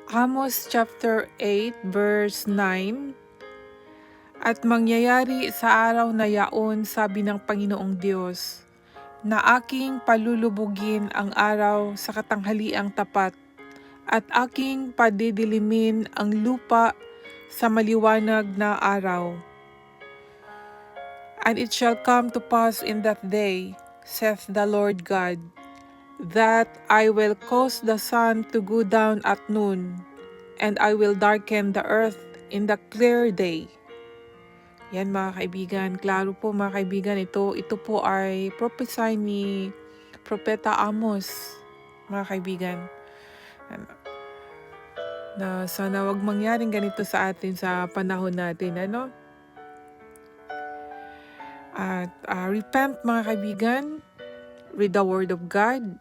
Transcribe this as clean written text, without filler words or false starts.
Amos chapter 8 verse 9. At mangyayari sa araw na yaon, sabi ng Panginoong Diyos, na aking palulubugin ang araw sa katanghaliang tapat, at aking padidilimin ang lupa sa maliwanag na araw. And it shall come to pass in that day, saith the Lord God, that I will cause the sun to go down at noon, and I will darken the earth in the clear day. Yan mga kaibigan, klaro po mga kaibigan, ito po ay prophesy ni Propeta Amos, mga kaibigan. Na sana wag mangyaring ganito sa atin sa panahon natin, ano? At repent mga kaibigan, read the word of God,